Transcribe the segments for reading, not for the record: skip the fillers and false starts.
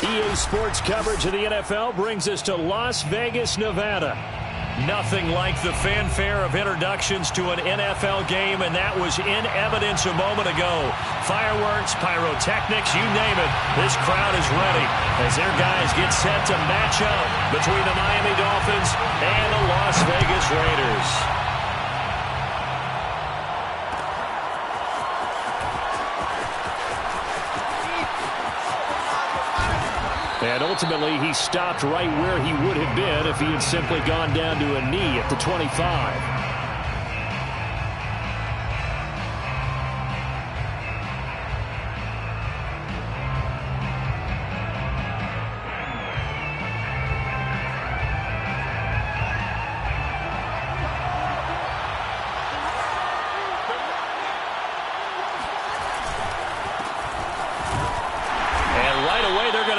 EA Sports coverage of the NFL brings us to Las Vegas, Nevada. Nothing like the fanfare of introductions to an NFL game, and that was in evidence a moment ago. Fireworks, pyrotechnics, you name it. This crowd is ready as their guys get set to match up between the Miami Dolphins and the Las Vegas Raiders. And ultimately, he stopped right where he would have been if he had simply gone down to a knee at the 25.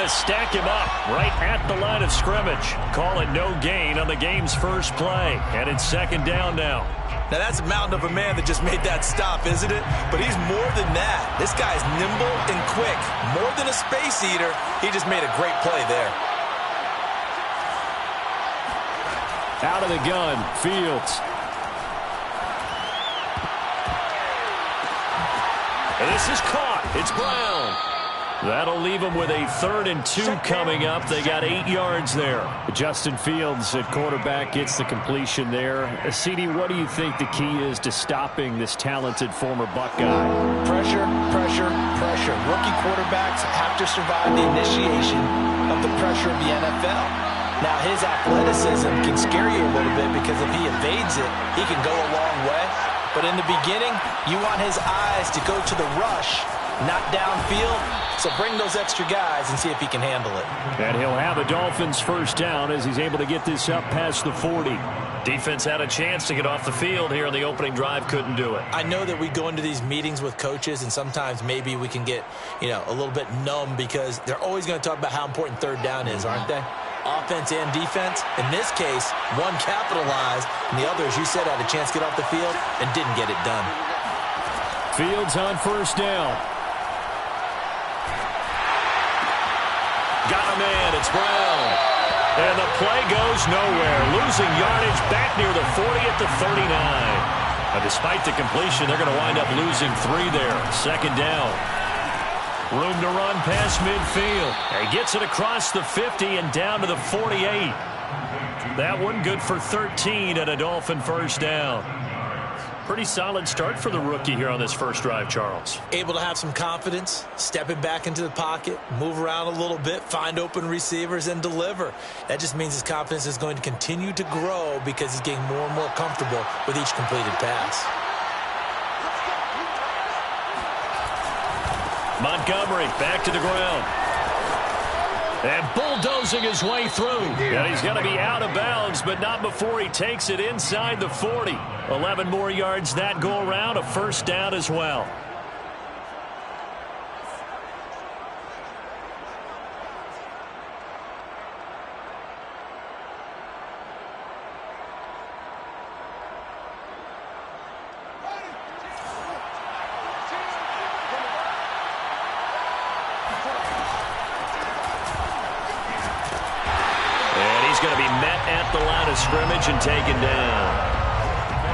Stack him up right at the line of scrimmage. Call it no gain on the game's first play. And it's second down now. Now that's a mountain of a man that just made that stop, isn't it? But he's more than that. This guy's nimble and quick. More than a space eater. He just made a great play there. Out of the gun, Fields. And this is caught. It's Brown. That'll leave them with a 3rd and 2 coming up. They got 8 yards there. Justin Fields at quarterback gets the completion there. CD, what do you think the key is to stopping this talented former Buckeye? Pressure, pressure, pressure. Rookie quarterbacks have to survive the initiation of the pressure of the NFL. Now, his athleticism can scare you a little bit because if he evades it, he can go a long way. But in the beginning, you want his eyes to go to the rush, not downfield. So bring those extra guys and see if he can handle it. And he'll have a Dolphins first down as he's able to get this up past the 40. Defense had a chance to get off the field here in the opening drive, couldn't do it. I know that we go into these meetings with coaches and sometimes maybe we can get, a little bit numb because they're always going to talk about how important third down is, aren't they? Offense and defense. In this case, one capitalized and the other, as you said, had a chance to get off the field and didn't get it done. Fields on first down. Got a man, it's Brown. And the play goes nowhere. Losing yardage back near the 40 at the 39. Now, despite the completion, they're going to wind up losing 3 there. Second down. Room to run past midfield. He gets it across the 50 and down to the 48. That one good for 13 and a Dolphin first down. Pretty solid start for the rookie here on this first drive, Charles. Able to have some confidence, stepping back into the pocket, move around a little bit, find open receivers, and deliver. That just means his confidence is going to continue to grow because he's getting more and more comfortable with each completed pass. Montgomery back to the ground. And bulldozing his way through. And he's going to be out of bounds, but not before he takes it inside the 40. 11 more yards that go around, a first down as well. Scrimmage and taken down.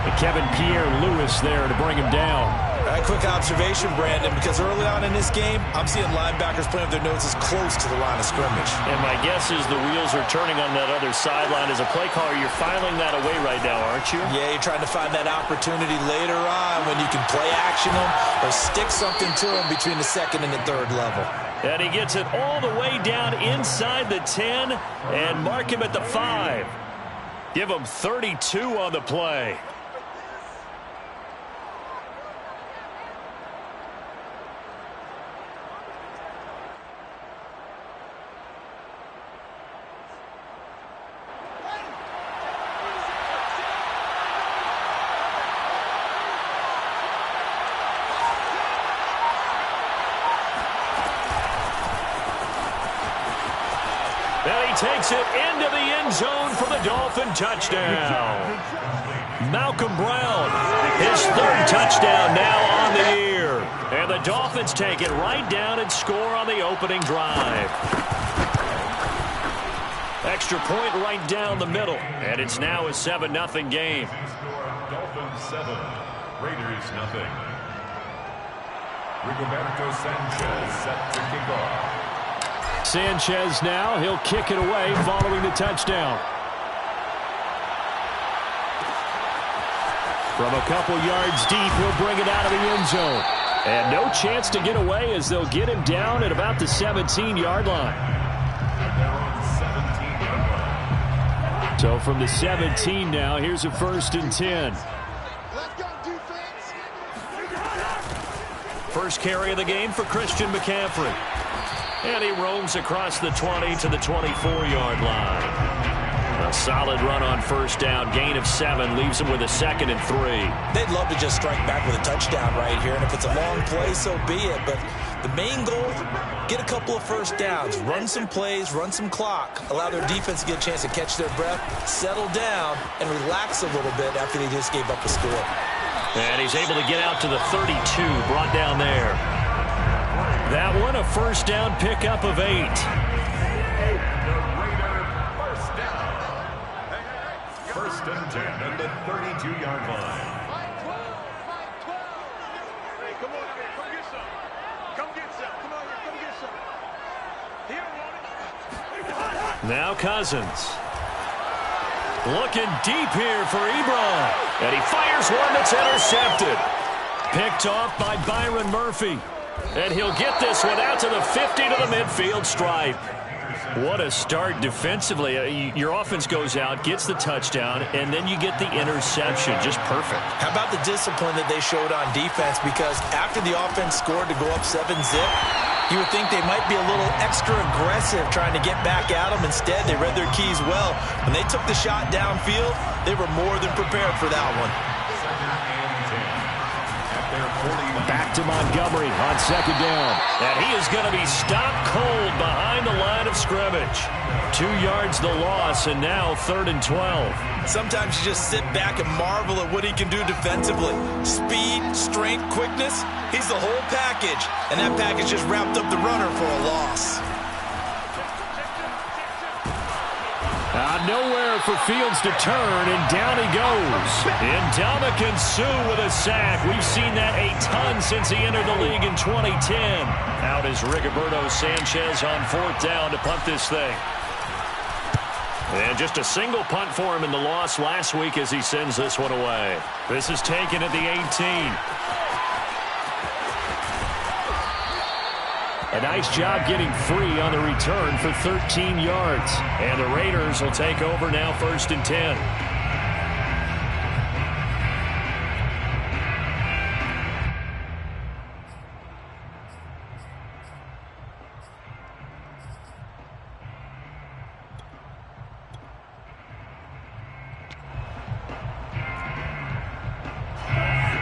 And Kevin Pierre-Louis there to bring him down. A quick observation, Brandon, because early on in this game, I'm seeing linebackers playing with their noses close to the line of scrimmage. And my guess is the wheels are turning on that other sideline. As a play caller, you're filing that away right now, aren't you? Yeah, you're trying to find that opportunity later on when you can play action them or stick something to them between the second and the third level. And he gets it all the way down inside the 10 and mark him at the 5. Give him 32 on the play. And he takes it into the end zone for the Dolphin touchdown. Malcolm Brown, his 3rd touchdown now on the year. And the Dolphins take it right down and score on the opening drive. Extra point right down the middle. And it's now a 7-0 game. Dolphins 7, Raiders 0. Rigoberto Sanchez set to kick off. Sanchez now, he'll kick it away following the touchdown. From a couple yards deep, he'll bring it out of the end zone. And no chance to get away as they'll get him down at about the 17-yard line. So from the 17 now, here's a 1st and 10. First carry of the game for Christian McCaffrey. And he roams across the 20 to the 24-yard line. A solid run on 1st down. Gain of 7 leaves him with a 2nd and 3. They'd love to just strike back with a touchdown right here. And if it's a long play, so be it. But the main goal, get a couple of 1st downs. Run some plays, run some clock. Allow their defense to get a chance to catch their breath, settle down, and relax a little bit after they just gave up a score. And he's able to get out to the 32, brought down there. That one, a 1st down pickup of 8. First and 10 at the 32-yard line. Hey, come on here. Come get some. Come get some. Come on here. Come get some. He don't want it. Now Cousins. Looking deep here for Ebron. And he fires one that's intercepted. Picked off by Byron Murphy. And he'll get this one out to the 50 to the midfield stripe. What a start defensively. Your offense goes out, gets the touchdown, and then you get the interception. Just perfect. How about the discipline that they showed on defense? Because after the offense scored to go up 7-0, you would think they might be a little extra aggressive trying to get back at them. Instead, they read their keys well. When they took the shot downfield, they were more than prepared for that one. Back to Montgomery on 2nd down. And he is going to be stopped cold behind the line of scrimmage. 2 yards the loss, and now 3rd and 12. Sometimes you just sit back and marvel at what he can do defensively. Speed, strength, quickness, he's the whole package. And that package just wrapped up the runner for a loss. Nowhere for Fields to turn, and down he goes. And Ndamukong Suh with a sack. We've seen that a ton since he entered the league in 2010. Out is Rigoberto Sanchez on 4th down to punt this thing. And just a single punt for him in the loss last week as he sends this one away. This is taken at the 18. A nice job getting free on the return for 13 yards. And the Raiders will take over now 1st and 10.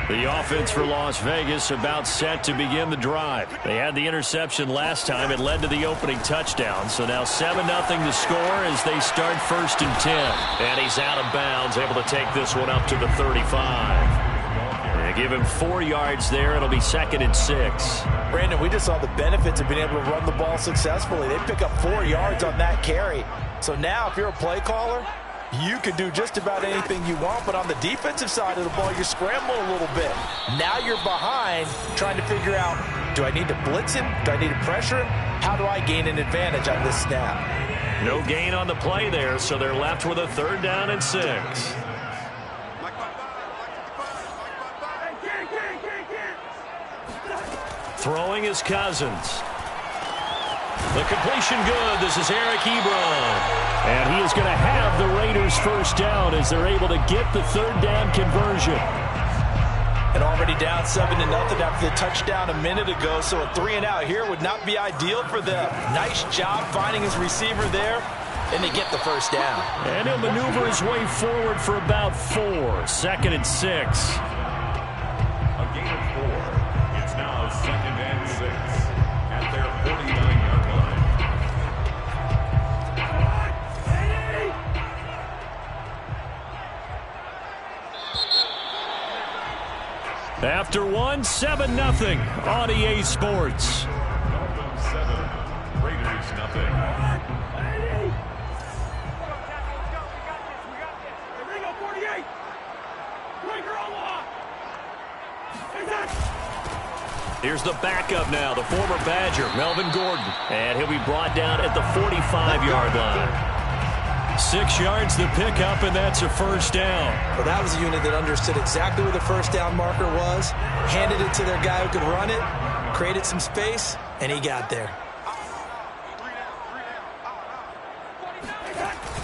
The offense for Las Vegas about set to begin the drive. They had the interception last time. It led to the opening touchdown. So now 7-0 to score as they start 1st and 10. And he's out of bounds, able to take this one up to the 35. They give him 4 yards there. It'll be 2nd and 6. Brandon, we just saw the benefits of being able to run the ball successfully. They pick up 4 yards on that carry. So now if you're a play caller, you can do just about anything you want, but on the defensive side of the ball, you're scrambling a little bit. Now you're behind trying to figure out, do I need to blitz him? Do I need to pressure him? How do I gain an advantage on this snap? No gain on the play there, so they're left with a 3rd down and 6. Throwing is Cousins. The completion good. This is Eric Ebron. And he is going to have the Raiders 1st down as they're able to get the 3rd down conversion. And already down 7-0 after the touchdown a minute ago, so a 3 and out here would not be ideal for them. Nice job finding his receiver there, and they get the 1st down. And he'll maneuver his way forward for about 4. 2nd and 6. A gain of 4. It's now 2nd and 6 at their 49-yard line. After one, 7-0 on EA Sports. Dolphins 7, Raiders 0. Here's the backup now, the former Badger, Melvin Gordon. And he'll be brought down at the 45-yard line. 6 yards the pickup, and that's a first down. Well, that was a unit that understood exactly where the first down marker was, handed it to their guy who could run it, created some space, and he got there.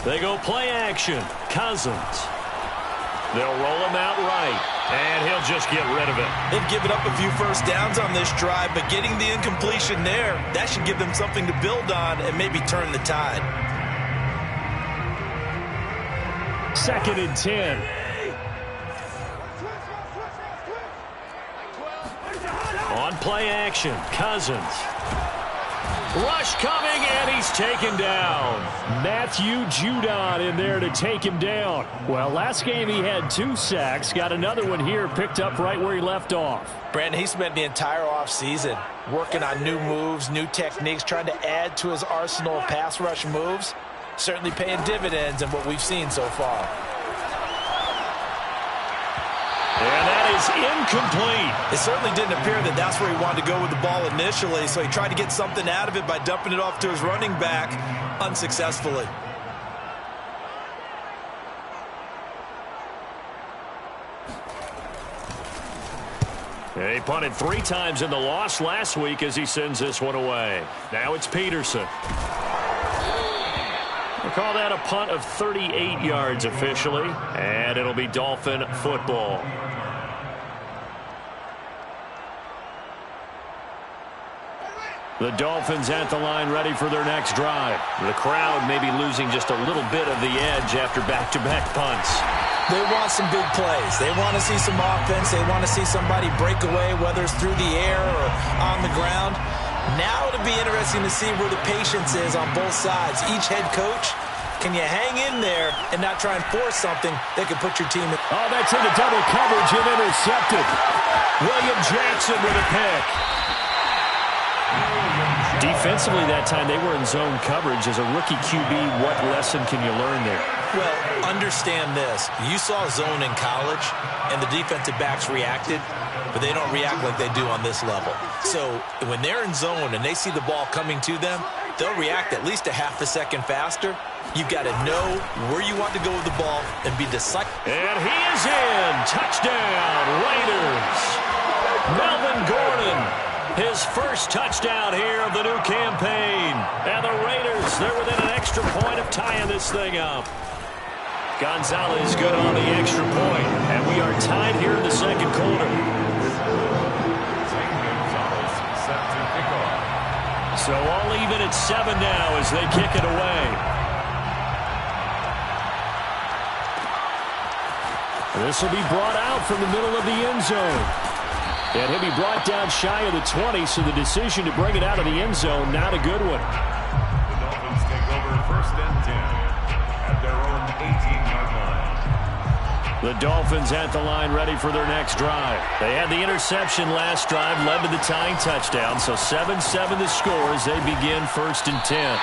They go play action. Cousins. They'll roll him out right, and he'll just get rid of it. They've given up a few first downs on this drive, but getting the incompletion there, that should give them something to build on and maybe turn the tide. 2nd and 10. On play action, Cousins. Rush coming, and he's taken down. Matthew Judon in there to take him down. Well, last game he had 2 sacks. Got another one here, picked up right where he left off. Brandon, he spent the entire offseason working on new moves, new techniques, trying to add to his arsenal of pass rush moves. Certainly paying dividends in what we've seen so far. And that is incomplete. It certainly didn't appear that that's where he wanted to go with the ball initially, so he tried to get something out of it by dumping it off to his running back unsuccessfully. He punted 3 times in the loss last week as he sends this one away. Now it's Peterson. We'll call that a punt of 38 yards officially, and it'll be Dolphin football. The Dolphins at the line ready for their next drive. The crowd may be losing just a little bit of the edge after back-to-back punts. They want some big plays. They want to see some offense. They want to see somebody break away, whether it's through the air or on the ground. Now it'll be interesting to see where the patience is on both sides. Each head coach, can you hang in there and not try and force something that could put your team in? Oh, that's into double coverage and intercepted. William Jackson with a pick. Defensively that time, they were in zone coverage. As a rookie QB, what lesson can you learn there? Well, understand this. You saw zone in college, and the defensive backs reacted, but they don't react like they do on this level. So when they're in zone and they see the ball coming to them, they'll react at least a half a second faster. You've got to know where you want to go with the ball and be decisive. And he is in. Touchdown, Raiders. Melvin Gordon. His first touchdown here of the new campaign. And the Raiders, they're within an extra point of tying this thing up. Gonzalez good on the extra point. And we are tied here in the second quarter. So all even at 7 now as they kick it away. This will be brought out from the middle of the end zone. And he'll be brought down shy of the 20, so the decision to bring it out of the end zone, not a good one. The Dolphins take over 1st and 10 at their own 18-yard line. The Dolphins at the line ready for their next drive. They had the interception last drive, led to the tying touchdown, so 7-7 the score as they begin 1st and 10.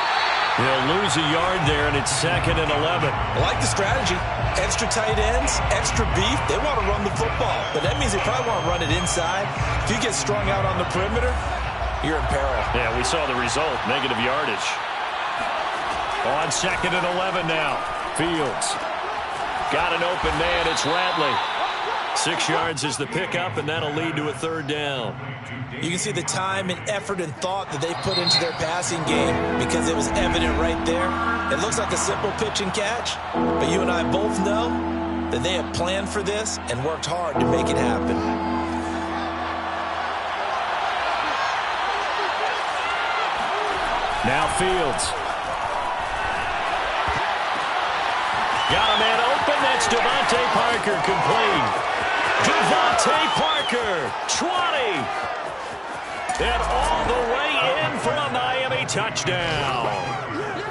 They'll lose a yard there, and it's 2nd and 11. I like the strategy. Extra tight ends, extra beef. They want to run the football, but that means they probably want to run it inside. If you get strung out on the perimeter, you're in peril. Yeah, we saw the result, negative yardage. On 2nd and 11 now. Fields. Got an open man. It's Radley. 6 yards is the pickup, and that'll lead to a 3rd down. You can see the time and effort and thought that they put into their passing game because it was evident right there. It looks like a simple pitch and catch, but you and I both know that they have planned for this and worked hard to make it happen. Now Fields. Got a man open. That's Devontae Parker complete. Devontae Parker, 20. And all the way in for a Miami touchdown.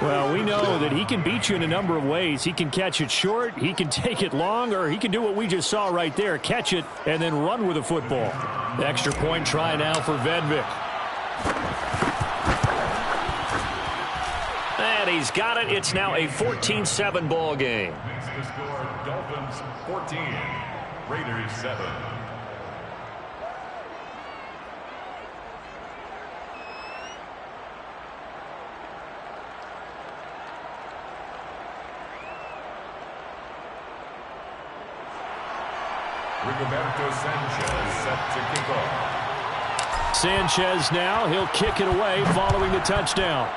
Well, we know that he can beat you in a number of ways. He can catch it short, he can take it long, or he can do what we just saw right there, catch it and then run with the football. The extra point try now for Vedvik. And he's got it. It's now a 14-7 ball game. Makes the score Dolphins 14, Raiders 7. Rigoberto Sanchez set to kick off. Sanchez now, he'll kick it away following the touchdown.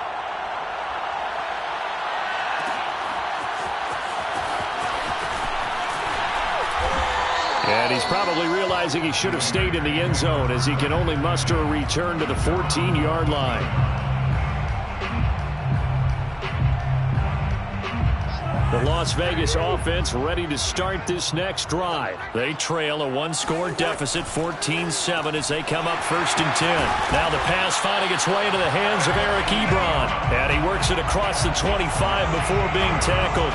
And he's probably realizing he should have stayed in the end zone as he can only muster a return to the 14-yard line. The Las Vegas offense ready to start this next drive. They trail a one-score deficit, 14-7, as they come up 1st and 10. Now the pass finding its way into the hands of Eric Ebron. And he works it across the 25 before being tackled.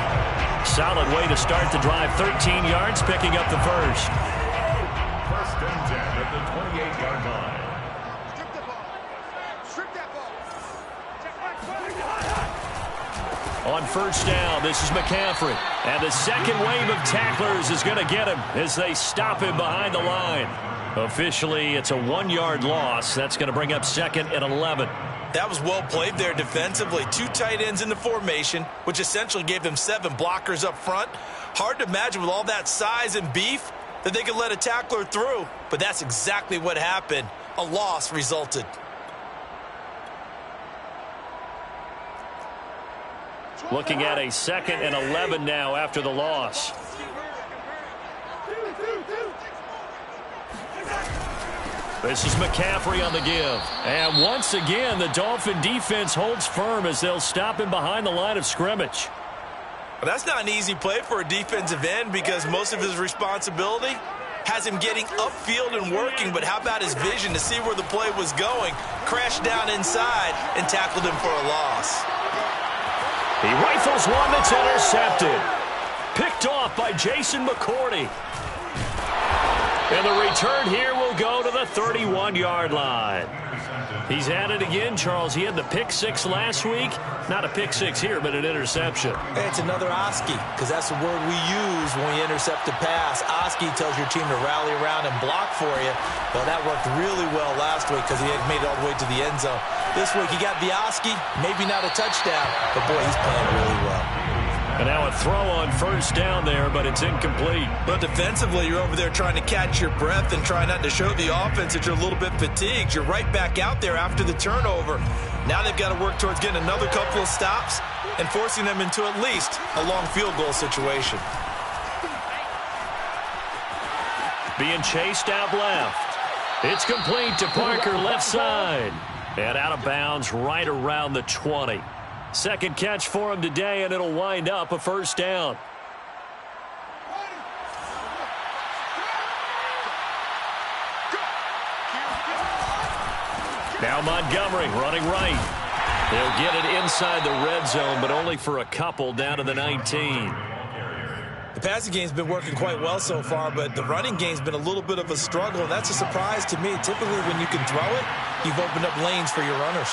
Solid way to start the drive. 13 yards, picking up the first. 1st and 10 at the 28-yard line. Strip the ball. Strip that ball. On 1st down, this is McCaffrey. And the second wave of tacklers is going to get him as they stop him behind the line. Officially, it's a 1-yard loss. That's going to bring up 2nd and 11. That was well played there defensively. 2 tight ends in the formation, which essentially gave them 7 blockers up front. Hard to imagine with all that size and beef that they could let a tackler through. But that's exactly what happened. A loss resulted. Looking at a 2nd and 11 now after the loss. This is McCaffrey on the give. And once again, the Dolphin defense holds firm as they'll stop him behind the line of scrimmage. Well, that's not an easy play for a defensive end because most of his responsibility has him getting upfield and working, but how about his vision to see where the play was going? Crashed down inside and tackled him for a loss. He rifles one that's intercepted. Picked off by Jason McCourty. And the return here will go to the 31-yard line. He's at it again, Charles. He had the pick 6 last week. Not a pick 6 here, but an interception. Hey, it's another Oski, because that's the word we use when we intercept a pass. Oski tells your team to rally around and block for you. Well, that worked really well last week because he had made it all the way to the end zone. This week he got the Oski, maybe not a touchdown, but boy, he's playing really well. And now a throw on 1st down there, but it's incomplete. But defensively, you're over there trying to catch your breath and try not to show the offense that you're a little bit fatigued. You're right back out there after the turnover. Now they've got to work towards getting another couple of stops and forcing them into at least a long field goal situation. Being chased out left. It's complete to Parker left side. And out of bounds right around the 20. Second catch for him today, and it'll wind up a 1st down. Now Montgomery running right. They'll get it inside the red zone, but only for a couple down to the 19. The passing game's been working quite well so far, but the running game's been a little bit of a struggle, and that's a surprise to me. Typically, when you can throw it, you've opened up lanes for your runners.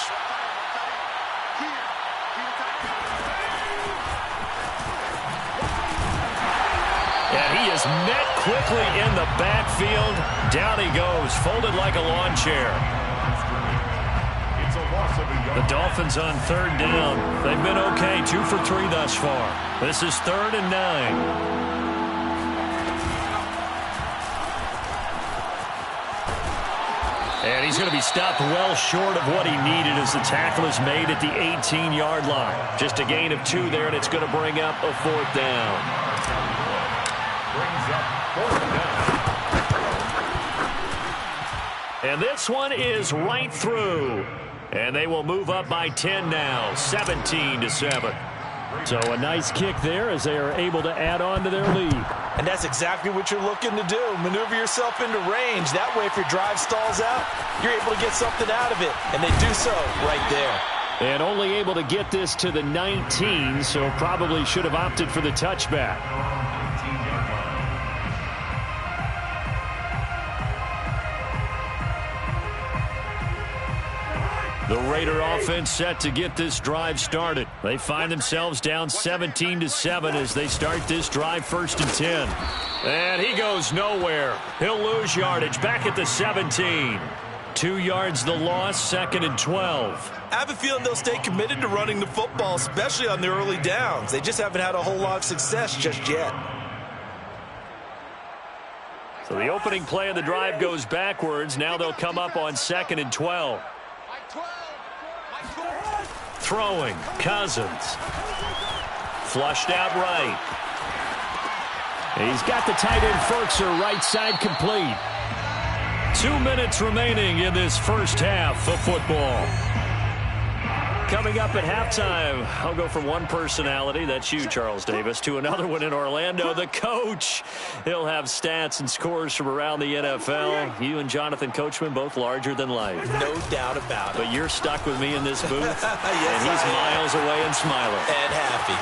And he is met quickly in the backfield. Down he goes, folded like a lawn chair. The Dolphins on 3rd down. They've been okay, 2 for 3 thus far. This is 3rd and 9. And he's going to be stopped well short of what he needed as the tackle is made at the 18-yard line. Just a gain of 2 there, and it's going to bring up a 4th down. Brings up 4th down. And this one is right through. And they will move up by 10 now, 17-7. So a nice kick there as they are able to add on to their lead. And that's exactly what you're looking to do. Maneuver yourself into range. That way, if your drive stalls out, you're able to get something out of it. And they do so right there. And only able to get this to the 19, so probably should have opted for the touchback. The Raider offense set to get this drive started. They find themselves down 17-7 as they start this drive 1st and 10. And he goes nowhere. He'll lose yardage back at the 17. 2 yards the loss, 2nd and 12. I have a feeling they'll stay committed to running the football, especially on the early downs. They just haven't had a whole lot of success just yet. So the opening play of the drive goes backwards. Now they'll come up on 2nd and 12. Throwing, Cousins. Flushed out right. He's got the tight end Ferkser right side complete. 2 minutes remaining in this first half of football. Coming up at halftime, I'll go from one personality, that's you, Charles Davis, to another one in Orlando, the coach. He'll have stats and scores from around the NFL. You and Jonathan Coachman, both larger than life. No doubt about it. But you're stuck with me in this booth, Yes, and he's miles away and smiling. And happy.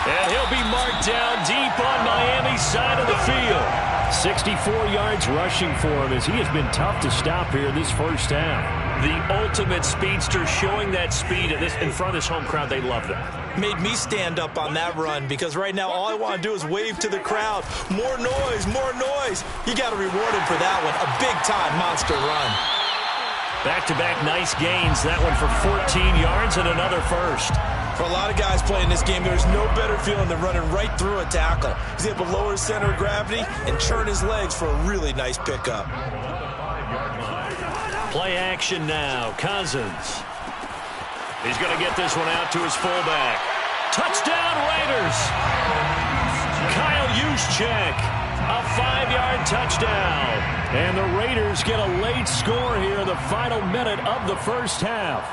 And he'll be marked down deep on Miami's side of the field. 64 yards rushing for him as he has been tough to stop here this first half. The ultimate speedster, showing that speed in front of this home crowd. They love that. Made me stand up on that run because right now all I want to do is wave to the crowd. More noise, more noise. You got to reward him for that one. A big-time monster run. Back-to-back nice gains. That one for 14 yards and another first. For a lot of guys playing this game, there's no better feeling than running right through a tackle. He's able to lower his center of gravity and churn his legs for a really nice pickup. Play action now. Cousins. He's going to get this one out to his fullback. Touchdown Raiders. Kyle Juszczyk. A 5-yard touchdown. And the Raiders get a late score here in the final minute of the first half.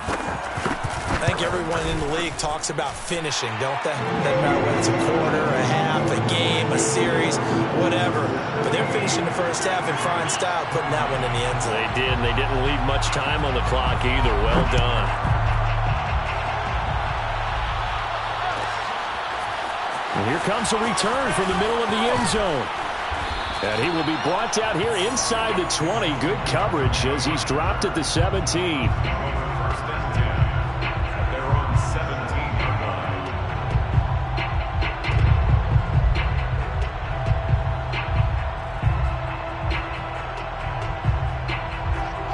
I think everyone in the league talks about finishing, don't they? Doesn't matter whether it's a quarter, a half, a game, a series, whatever. But they're finishing the first half in fine style, putting that one in the end zone. They did, and they didn't leave much time on the clock either. Well done. And here comes a return from the middle of the end zone. And he will be brought out here inside the 20. Good coverage as he's dropped at the 17.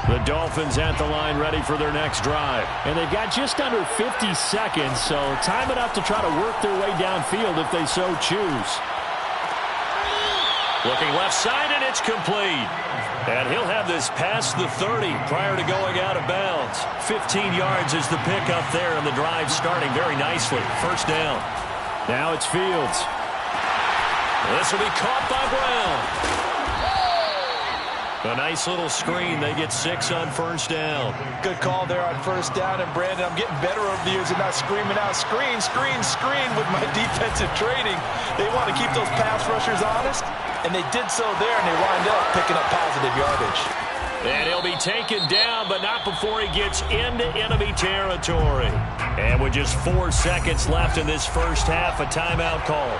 The Dolphins at the line ready for their next drive. And they've got just under 50 seconds, so time enough to try to work their way downfield if they so choose. Looking left side, and it's complete. And he'll have this past the 30 prior to going out of bounds. 15 yards is the pickup there, and the drive starting very nicely. First down. Now it's Fields. This will be caught by Brown. A nice little screen. They get 6 on first down. Good call there on first down. And, Brandon, I'm getting better over the years and not screaming out, screen, screen, screen with my defensive training. They want to keep those pass rushers honest, and they did so there, and they wind up picking up positive yardage. And he'll be taken down, but not before he gets into enemy territory. And with just 4 seconds left in this first half, a timeout call.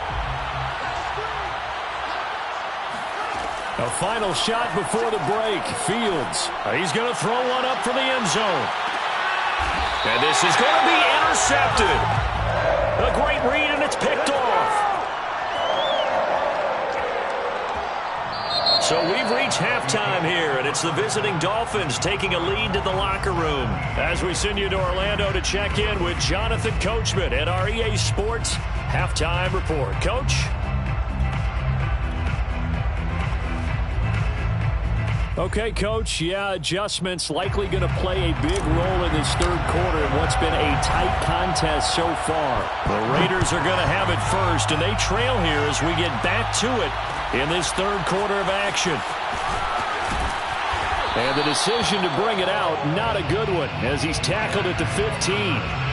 A final shot before the break. Fields. He's going to throw one up for the end zone. And this is going to be intercepted. A great read, and it's picked off. So we've reached halftime here, and it's the visiting Dolphins taking a lead to the locker room. As we send you to Orlando to check in with Jonathan Coachman at our EA Sports Halftime Report. Coach? Okay, Coach, yeah, adjustments likely going to play a big role in this third quarter in what's been a tight contest so far. The Raiders are going to have it first, and they trail here as we get back to it in this third quarter of action. And the decision to bring it out, not a good one, as he's tackled at the 15.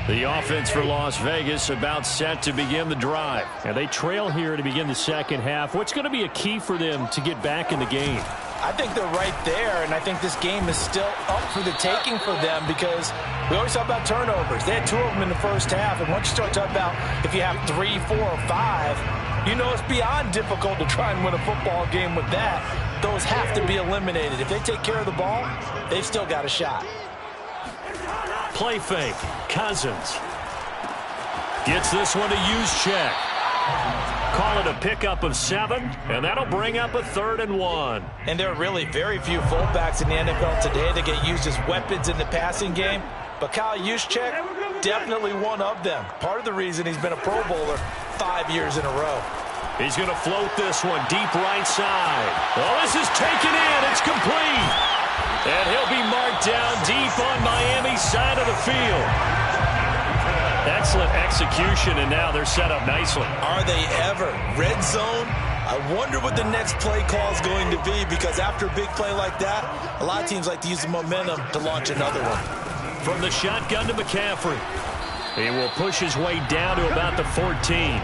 The offense for Las Vegas about set to begin the drive. And they trail here to begin the second half. What's going to be a key for them to get back in the game? I think they're right there, and I think this game is still up for the taking for them because we always talk about turnovers. They had 2 of them in the first half, and once you start talking about if you have 3, 4, or 5, you know it's beyond difficult to try and win a football game with that. Those have to be eliminated. If they take care of the ball, they've still got a shot. Play fake. Cousins gets this one to Juszczyk. Call it a pickup of 7, and that'll bring up a 3rd and 1. And there are really very few fullbacks in the NFL today that get used as weapons in the passing game. But Kyle Juszczyk, definitely one of them. Part of the reason he's been a Pro Bowler 5 years in a row. He's going to float this one deep right side. Oh, this is taken in. It's complete. And he'll be marked down deep on Miami's side of the field. Excellent execution, and now they're set up nicely. Are they ever? Red zone? I wonder what the next play call is going to be, because after a big play like that, a lot of teams like to use the momentum to launch another one. From the shotgun to McCaffrey. He will push his way down to about the 14.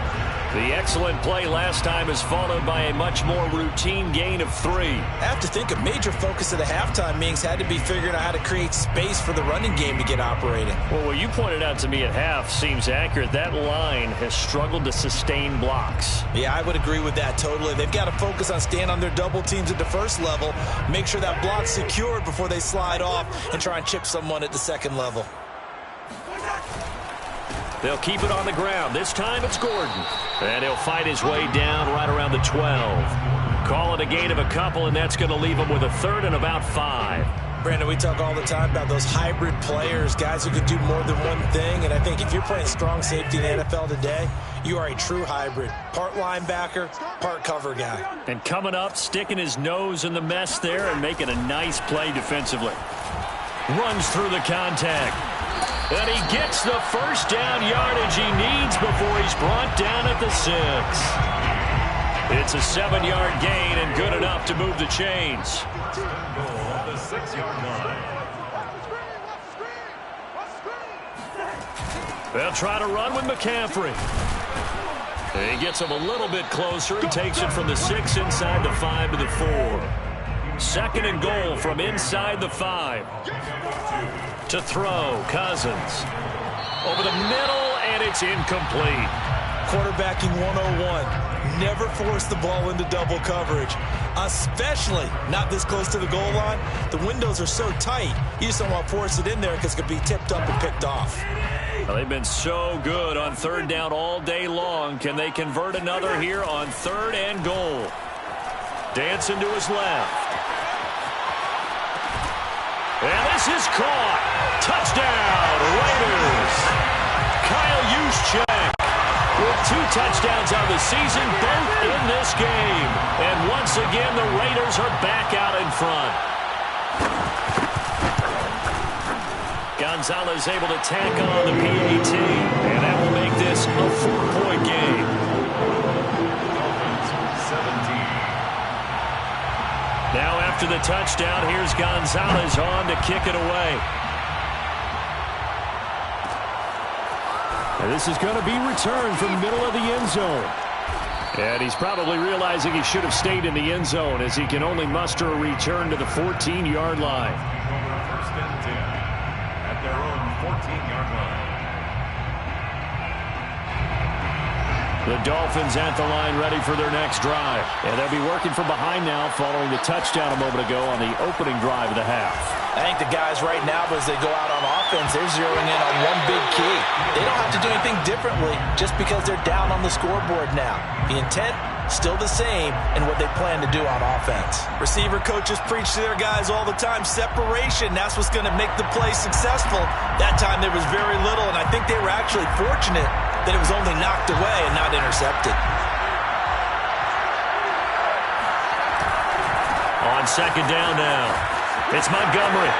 The excellent play last time is followed by a much more routine gain of 3. I have to think a major focus of the halftime meetings had to be figuring out how to create space for the running game to get operating. Well, what you pointed out to me at half seems accurate. That line has struggled to sustain blocks. Yeah, I would agree with that totally. They've got to focus on staying on their double teams at the first level, make sure that block's secured before they slide off and try and chip someone at the second level. They'll keep it on the ground. This time it's Gordon. And he'll fight his way down right around the 12. Call it a gain of a couple, and that's going to leave him with a 3rd and about 5. Brandon, we talk all the time about those hybrid players, guys who can do more than one thing. And I think if you're playing strong safety in the NFL today, you are a true hybrid. Part linebacker, part cover guy. And coming up, sticking his nose in the mess there and making a nice play defensively. Runs through the contact. And he gets the first down yardage he needs before he's brought down at the 6. It's a 7-yard gain and good enough to move the chains. The 6-yard line. They'll try to run with McCaffrey. He gets him a little bit closer and takes it from the 6 inside the 5 to the 4. 2nd and goal from inside the 5. To throw, Cousins. Over the middle, and it's incomplete. Quarterbacking 101. Never force the ball into double coverage, especially not this close to the goal line. The windows are so tight, you just don't want to force it in there because it could be tipped up and picked off. Well, they've been so good on 3rd down all day long. Can they convert another here on 3rd and goal? Dancing to his left. And this is caught. Touchdown, Raiders. Kyle Juszczyk with 2 touchdowns on the season, both in this game. And once again, the Raiders are back out in front. Gonzalez able to tack on the PAT, and that will make this a 4-point game. 17. Now after the touchdown, here's Gonzalez on to kick it away. And this is going to be returned from the middle of the end zone. And he's probably realizing he should have stayed in the end zone as he can only muster a return to the 14-yard line. First and 10 at their own 14-yard line. The Dolphins at the line ready for their next drive. And they'll be working from behind now following the touchdown a moment ago on the opening drive of the half. I think the guys right now, as they go out on offense, they're zeroing in on one big key. They don't have to do anything differently just because they're down on the scoreboard now. The intent, still the same in what they plan to do on offense. Receiver coaches preach to their guys all the time, separation, that's what's going to make the play successful. That time there was very little, and I think they were actually fortunate that it was only knocked away and not intercepted. On 2nd down now, it's Montgomery.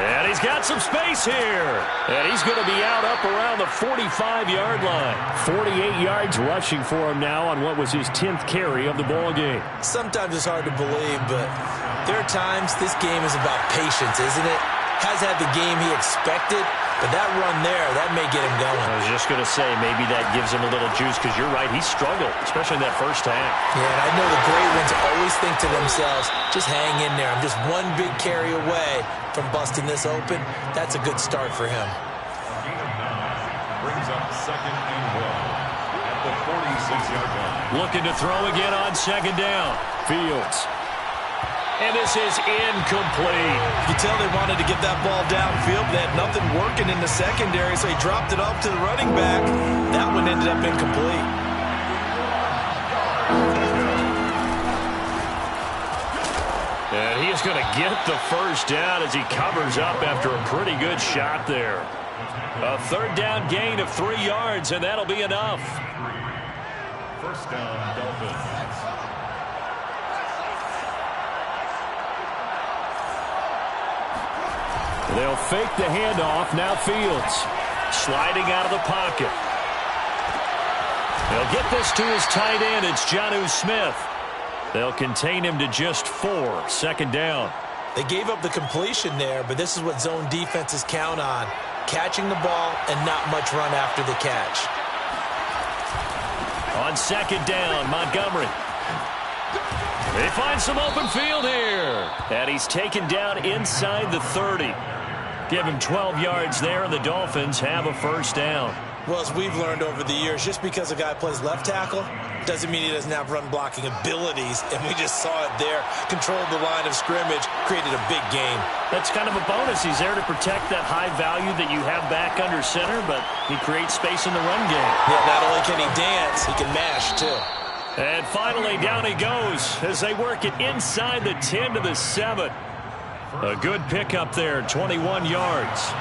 And he's got some space here. And he's going to be out up around the 45-yard line. 48 yards rushing for him now on what was his 10th carry of the ball game. Sometimes it's hard to believe, but there are times this game is about patience, isn't it? Has had the game he expected, but that run there, that may get him going. I was just going to say, maybe that gives him a little juice, because you're right, he struggled, especially in that first half. Yeah, and I know the great ones always think to themselves, just hang in there. I'm just one big carry away from busting this open. That's a good start for him. Gain of 9 brings up 2nd and 1 at the 46-yard line. Looking to throw again on 2nd down. Fields. And this is incomplete. You can tell they wanted to get that ball downfield. They had nothing working in the secondary, so he dropped it off to the running back. That one ended up incomplete. And he is going to get the first down as he covers up after a pretty good shot there. A third down gain of 3 yards, and that'll be enough. First down, Dolphins. They'll fake the handoff. Now Fields Sliding out of the pocket. They'll get this to his tight end. It's Jonnu Smith. They'll contain him to just 4. Second down. They gave up the completion there, but this is what zone defenses count on. Catching the ball and not much run after the catch. On second down, Montgomery. They find some open field here. And he's taken down inside the 30. Give him 12 yards there, and the Dolphins have a first down. Well, as we've learned over the years, just because a guy plays left tackle doesn't mean he doesn't have run-blocking abilities, and we just saw it there. Controlled the line of scrimmage, created a big game. That's kind of a bonus. He's there to protect that high value that you have back under center, but he creates space in the run game. Yeah, not only can he dance, he can mash, too. And finally, down he goes as they work it inside the 10 to the 7. A good pickup there, 21 yards.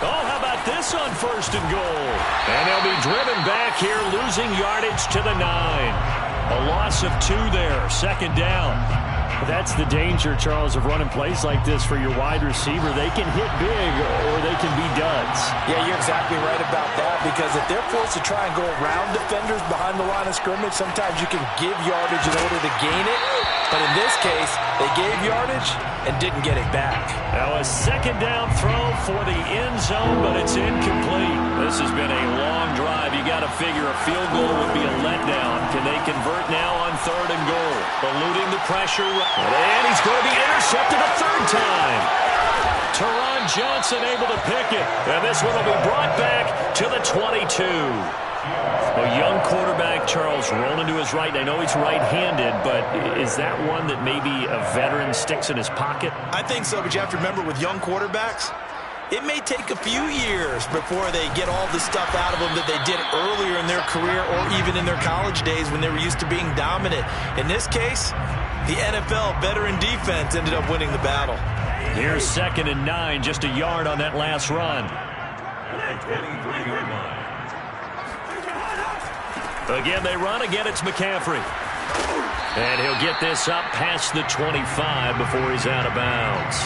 Oh, how about this on first and goal? And they'll be driven back here, losing yardage to the 9. A loss of 2 there, second down. That's the danger, Charles, of running plays like this for your wide receiver. They can hit big or they can be duds. Yeah, you're exactly right about that, because if they're forced to try and go around defenders behind the line of scrimmage, sometimes you can give yardage in order to gain it. But in this case, they gave yardage and didn't get it back. Now a second down throw for the end zone, but it's incomplete. This has been a long drive. You got to figure a field goal would be a letdown. Can they convert now on third and goal? Eluding the pressure. And he's going to be intercepted a third time. Teron Johnson able to pick it. And this one will be brought back to the 22. A young quarterback, Charles, rolling to his right. I know he's right-handed, but is that one that maybe a veteran sticks in his pocket? I think so, but you have to remember with young quarterbacks, it may take a few years before they get all the stuff out of them that they did earlier in their career or even in their college days when they were used to being dominant. In this case, the NFL veteran defense ended up winning the battle. Here's second and 9, just a yard on that last run. 23-yard line. Again, they run. Again, it's McCaffrey. And he'll get this up past the 25 before he's out of bounds.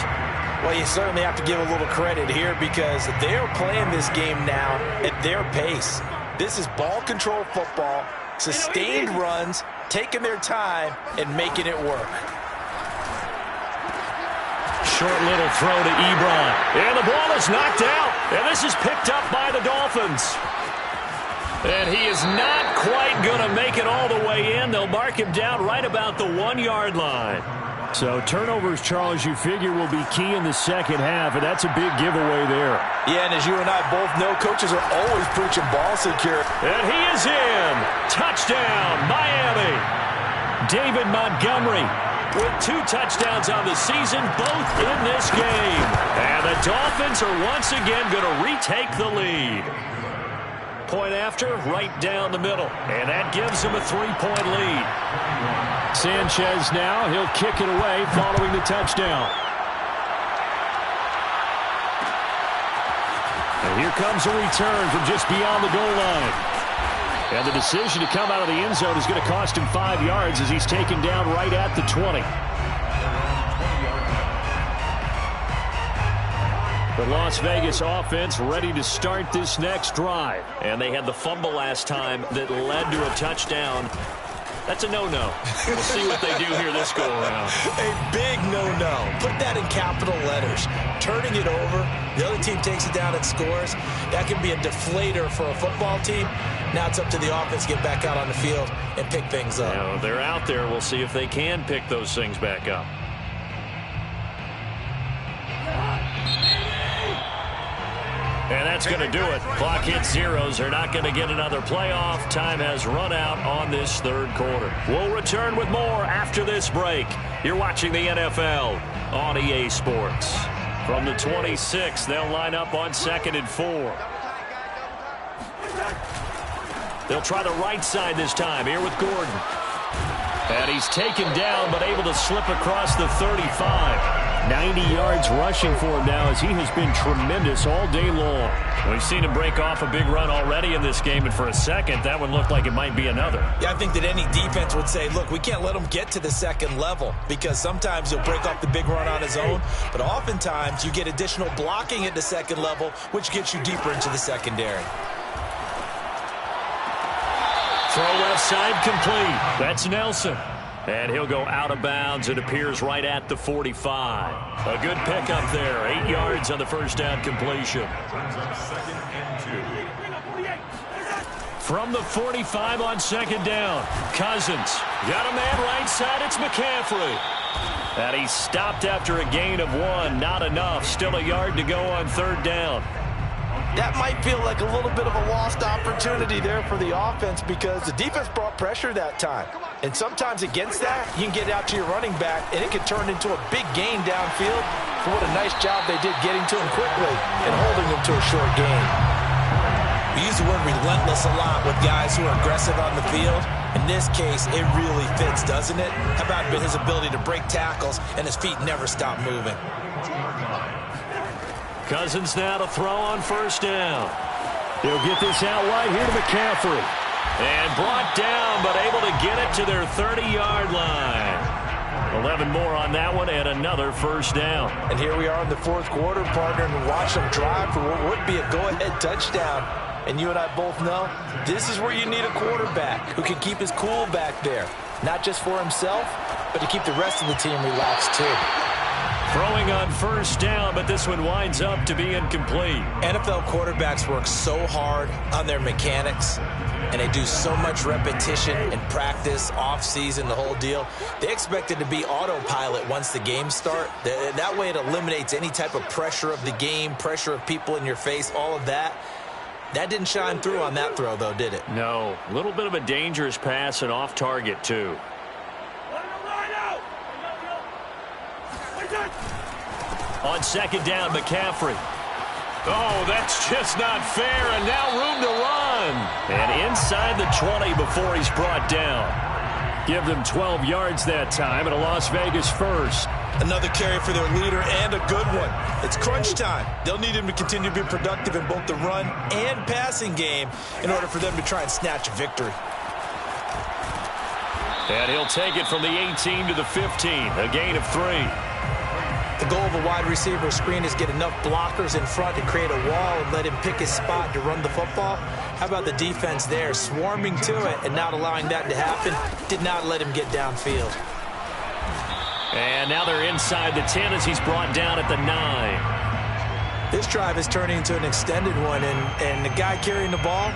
Well, you certainly have to give a little credit here, because they're playing this game now at their pace. This is ball control football, sustained runs, taking their time, and making it work. Short little throw to Ebron. And the ball is knocked out. And this is picked up by the Dolphins. And he is not quite going to make it all the way in. They'll mark him down right about the 1-yard line. So turnovers, Charles, you figure will be key in the second half, and that's a big giveaway there. Yeah, and as you and I both know, coaches are always preaching ball security. And he is in. Touchdown, Miami. David Montgomery with 2 touchdowns on the season, both in this game. And the Dolphins are once again going to retake the lead. Point after, right down the middle. And that gives them a 3-point lead. Sanchez now, he'll kick it away following the touchdown. And here comes a return from just beyond the goal line. And the decision to come out of the end zone is going to cost him 5 yards as he's taken down right at the 20. The Las Vegas offense ready to start this next drive. And they had the fumble last time that led to a touchdown. That's a no-no. We'll see what they do here this go-around. A big no-no. Put that in capital letters. Turning it over, the other team takes it down and scores. That can be a deflator for a football team. Now it's up to the offense to get back out on the field and pick things up. Now, they're out there. We'll see if they can pick those things back up. And that's going to do it. Clock hits zeros. They're not going to get another playoff. Time has run out on this third quarter. We'll return with more after this break. You're watching the NFL on EA Sports. From the 26, they'll line up on 2nd and 4. They'll try the right side this time here with Gordon. And he's taken down but able to slip across the 35. 90 yards rushing for him now as he has been tremendous all day long. We've seen him break off a big run already in this game, and for a second, that one looked like it might be another. Yeah, I think that any defense would say, look, we can't let him get to the second level because sometimes he'll break off the big run on his own, but oftentimes you get additional blocking at the second level, which gets you deeper into the secondary. Throw left side complete. That's Nelson. And he'll go out of bounds. It appears right at the 45. A good pickup there. 8 yards on the first down completion. From the 45 on second down. Cousins. Got a man right side. It's McCaffrey. And he's stopped after a gain of 1. Not enough. Still a yard to go on third down. That might feel like a little bit of a lost opportunity there for the offense because the defense brought pressure that time. And sometimes against that, you can get out to your running back, and it can turn into a big gain downfield for what a nice job they did getting to him quickly and holding him to a short gain. We use the word relentless a lot with guys who are aggressive on the field. In this case, it really fits, doesn't it? How about his ability to break tackles and his feet never stop moving? Cousins now to throw on first down. He'll get this out wide here to McCaffrey. And brought down, but able to get it to their 30-yard line. 11 more on that one, and another first down. And here we are in the fourth quarter, partner, and watch them drive for what would be a go-ahead touchdown. And you and I both know this is where you need a quarterback who can keep his cool back there. Not just for himself, but to keep the rest of the team relaxed too. Throwing on first down, but this one winds up to be incomplete. NFL quarterbacks work so hard on their mechanics, and they do so much repetition and practice, off-season, the whole deal. They expect it to be autopilot once the games start. That way it eliminates any type of pressure of the game, pressure of people in your face, all of that. That didn't shine through on that throw, though, did it? No. A little bit of a dangerous pass and off target, too. On second down, McCaffrey. Oh, that's just not fair, and now room to run. And inside the 20 before he's brought down. Give them 12 yards that time and a Las Vegas first. Another carry for their leader and a good one. It's crunch time. They'll need him to continue to be productive in both the run and passing game in order for them to try and snatch a victory. And he'll take it from the 18 to the 15, a gain of 3. The goal of a wide receiver screen is get enough blockers in front to create a wall and let him pick his spot to run the football. How about the defense there, swarming to it and not allowing that to happen? Did not let him get downfield. And now they're inside the 10 as he's brought down at the 9. This drive is turning into an extended one, and the guy carrying the ball,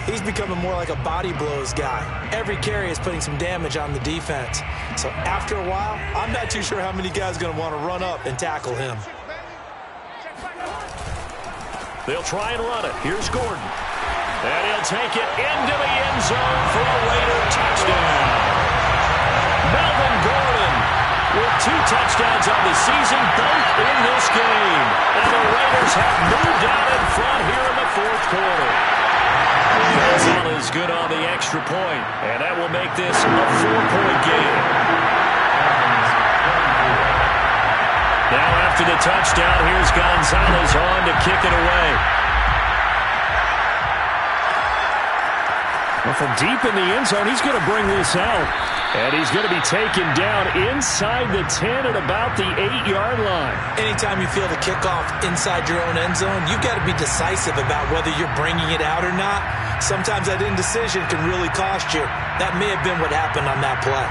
he's becoming more like a body blows guy. Every carry is putting some damage on the defense. So after a while, I'm not too sure how many guys are going to want to run up and tackle him. They'll try and run it. Here's Gordon. And he'll take it into the end zone for a Raider touchdown. Melvin Gordon with 2 touchdowns on the season, both in this game. And the Raiders have moved out in front here in the fourth quarter. Gonzalez is good on the extra point, and that will make this a 4-point game. Now after the touchdown, here's Gonzalez on to kick it away. Well, from deep in the end zone, he's going to bring this out. And he's going to be taken down inside the 10 at about the 8-yard line. Anytime you feel the kickoff inside your own end zone, you've got to be decisive about whether you're bringing it out or not. Sometimes that indecision can really cost you. That may have been what happened on that play.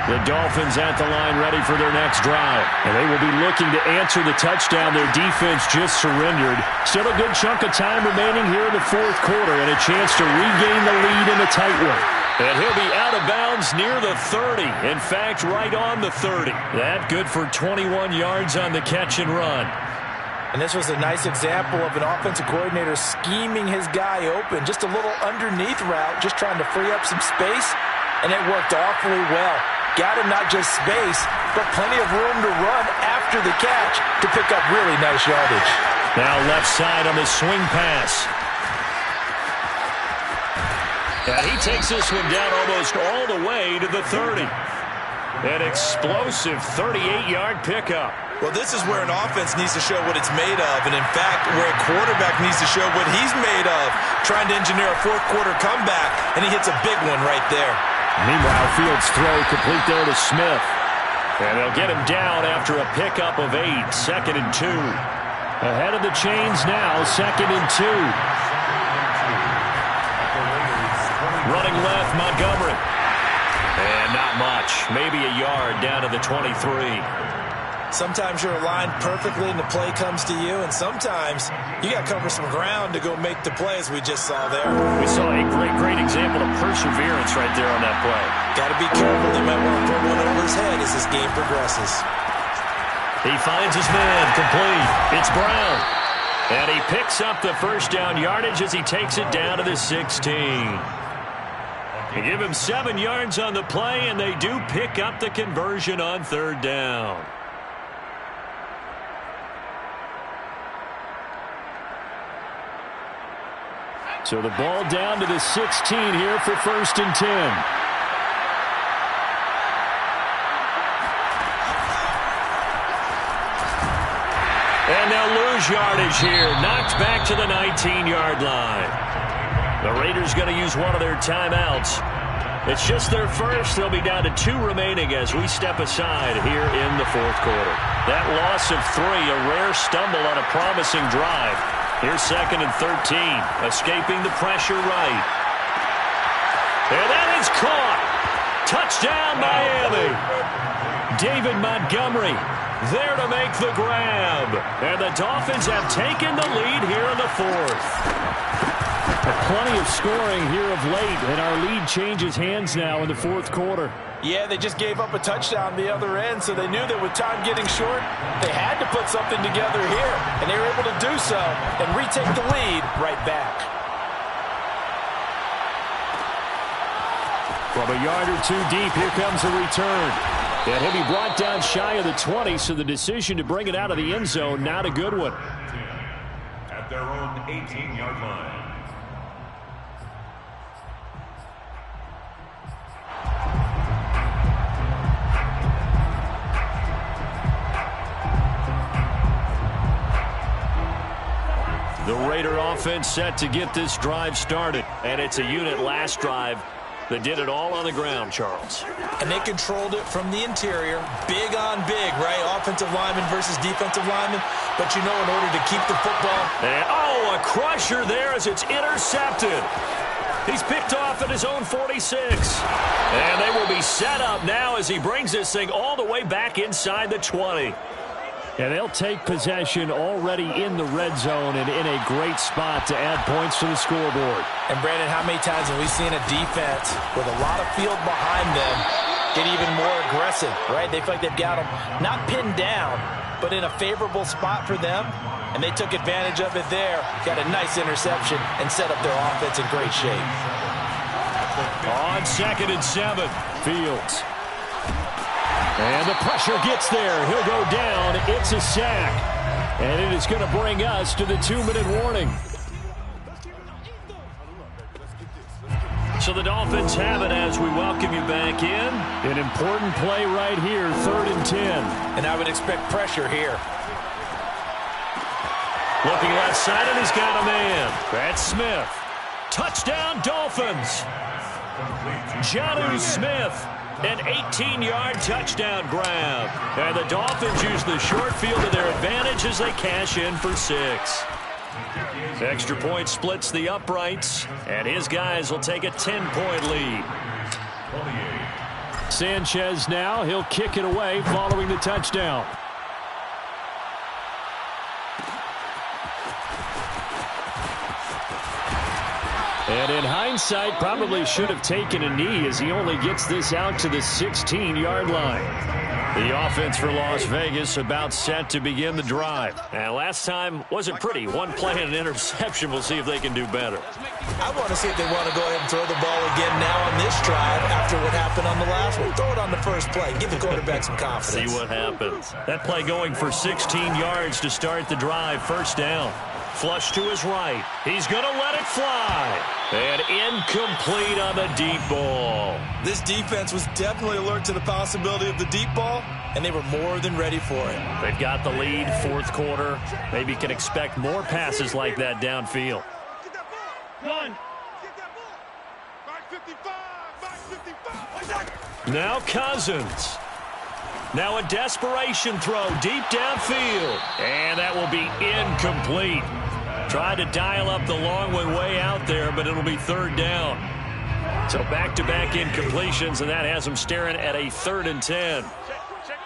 The Dolphins at the line ready for their next drive. And they will be looking to answer the touchdown their defense just surrendered. Still a good chunk of time remaining here in the fourth quarter and a chance to regain the lead in a tight one. And he'll be out of bounds near the 30. In fact, right on the 30. That good for 21 yards on the catch and run. And this was a nice example of an offensive coordinator scheming his guy open. Just a little underneath route, just trying to free up some space. And it worked awfully well. Got him not just space, but plenty of room to run after the catch to pick up really nice yardage. Now left side on the swing pass. And he takes this one down almost all the way to the 30. An explosive 38-yard pickup. Well, this is where an offense needs to show what it's made of. And, in fact, where a quarterback needs to show what he's made of, trying to engineer a fourth-quarter comeback, and he hits a big one right there. Meanwhile, Fields' throw complete there to Smith. And they'll get him down after a pickup of 8, 2nd and 2. Ahead of the chains now, 2nd and 2. Running left, Montgomery. And not much. Maybe a yard down to the 23. Sometimes you're aligned perfectly and the play comes to you, and sometimes you got to cover some ground to go make the play, as we just saw there. We saw a great example of perseverance right there on that play. Got to be careful. They might want to throw one over his head as this game progresses. He finds his man, complete. It's Brown. And he picks up the first down yardage as he takes it down to the 16. They give him 7 yards on the play, and they do pick up the conversion on 3rd down. So the ball down to the 16 here for 1st and 10. And they'll lose yardage here. Knocked back to the 19-yard line. The Raiders going to use one of their timeouts. It's just their first. They'll be down to 2 remaining as we step aside here in the 4th quarter. That loss of 3, a rare stumble on a promising drive. Here's 2nd and 13. Escaping the pressure right. And that is caught. Touchdown, Miami. David Montgomery there to make the grab. And the Dolphins have taken the lead here in the 4th. Plenty of scoring here of late, and our lead changes hands now in the 4th quarter. Yeah, they just gave up a touchdown the other end, so they knew that with time getting short, they had to put something together here, and they were able to do so and retake the lead right back. From a yard or 2 deep, here comes a return. And he'll be brought down shy of the 20, so the decision to bring it out of the end zone, not a good one. At their own 18-yard line. The Raider offense set to get this drive started. And it's a unit last drive that did it all on the ground, Charles. And they controlled it from the interior. Big on big, right? Offensive lineman versus defensive lineman. But you know, in order to keep the football. And, a crusher there as it's intercepted. He's picked off at his own 46. And they will be set up now as he brings this thing all the way back inside the 20. And they'll take possession already in the red zone and in a great spot to add points to the scoreboard. And, Brandon, how many times have we seen a defense with a lot of field behind them get even more aggressive, right? They feel like they've got them not pinned down, but in a favorable spot for them. And they took advantage of it there, got a nice interception, and set up their offense in great shape. On 2nd and 7, Fields. And the pressure gets there. He'll go down. It's a sack. And it is going to bring us to the 2-minute warning. So the Dolphins have it as we welcome you back in. An important play right here, 3rd and 10. And I would expect pressure here. Looking left side, and he's got a man. That's Smith. Touchdown, Dolphins. Jonnu Smith. An 18-yard touchdown grab. And the Dolphins use the short field to their advantage as they cash in for 6. Extra point splits the uprights, and his guys will take a 10-point lead. Sanchez now. He'll kick it away following the touchdown. And in hindsight, probably should have taken a knee as he only gets this out to the 16-yard line. The offense for Las Vegas about set to begin the drive. And last time wasn't pretty. One play and an interception. We'll see if they can do better. I want to see if they want to go ahead and throw the ball again now on this drive after what happened on the last one. Throw it on the first play. Give the quarterback some confidence. See what happens. That play going for 16 yards to start the drive. First down. Flush to his right. He's going to let it fly. And incomplete on the deep ball. This defense was definitely alert to the possibility of the deep ball, and they were more than ready for it. They've got the lead, fourth quarter. Maybe can expect more passes like that downfield. Get that ball. One. Get that ball. 555. Now Cousins. Now a desperation throw deep downfield. And that will be incomplete. Tried to dial up the long one way out there, but it'll be third down. So back-to-back incompletions, and that has them staring at a 3rd and 10. Check.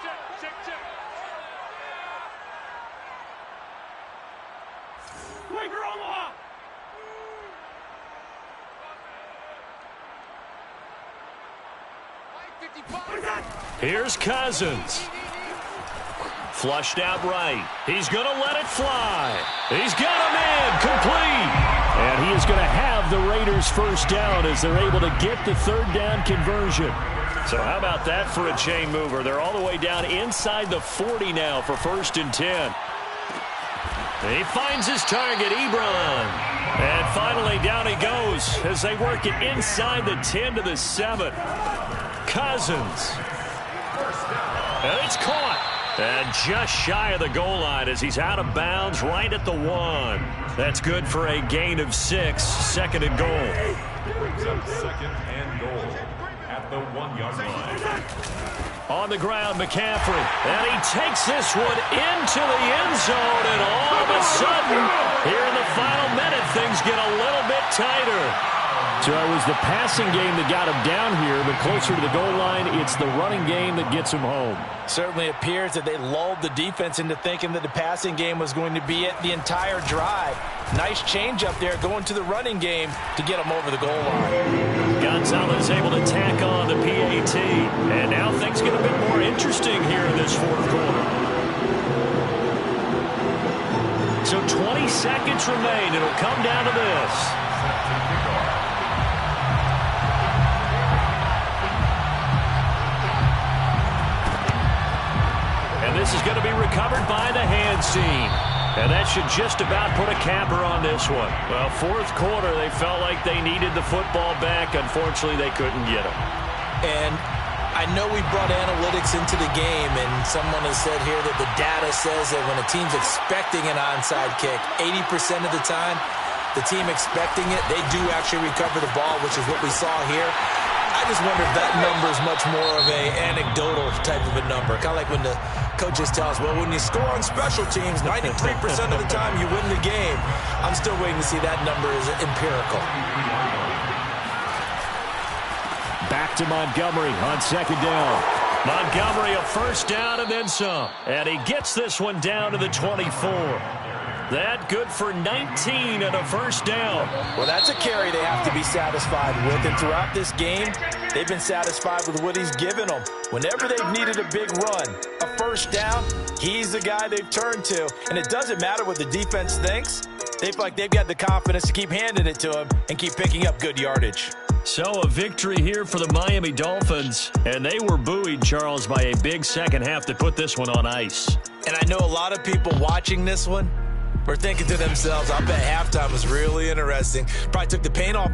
Here's Cousins. Flushed out right. He's going to let it fly. He's got him in. Complete. And he is going to have the Raiders first down as they're able to get the third down conversion. So how about that for a chain mover? They're all the way down inside the 40 now for 1st and 10. He finds his target, Ebron. And finally down he goes as they work it inside the 10 to the 7. Cousins. And it's caught. And just shy of the goal line as he's out of bounds right at the 1. That's good for a gain of 6. 2nd and goal. Brings up 2nd and goal at the 1-yard line. On the ground, McCaffrey. And he takes this one into the end zone. And all of a sudden, here in the final minute, things get a little bit tighter. So it was the passing game that got him down here, but closer to the goal line, it's the running game that gets him home. Certainly appears that they lulled the defense into thinking that the passing game was going to be it the entire drive. Nice change up there going to the running game to get him over the goal line. Gonzalez able to tack on the PAT. And now things get a bit more interesting here in this fourth quarter. So 20 seconds remain. It'll come down to this. This is going to be recovered by the hands team. And that should just about put a capper on this one. Well, fourth quarter, they felt like they needed the football back. Unfortunately, they couldn't get it. And I know we brought analytics into the game, and someone has said here that the data says that when a team's expecting an onside kick, 80% of the time, the team expecting it, they do actually recover the ball, which is what we saw here. I just wonder if that number is much more of a anecdotal type of a number. Kind of like when the coaches tell us, well, when you score on special teams, 93% of the time you win the game. I'm still waiting to see that number is empirical. Back to Montgomery on 2nd down. Montgomery a first down and then some. And he gets this one down to the 24. That good for 19 and a first down. Well, that's a carry they have to be satisfied with. And throughout this game, they've been satisfied with what he's given them. Whenever they've needed a big run, a first down, he's the guy they've turned to. And it doesn't matter what the defense thinks. They feel like they've got the confidence to keep handing it to him and keep picking up good yardage. So a victory here for the Miami Dolphins. And they were buoyed, Charles, by a big second half that put this one on ice. And I know a lot of people watching this one were thinking to themselves, I bet halftime was really interesting. Probably took the paint off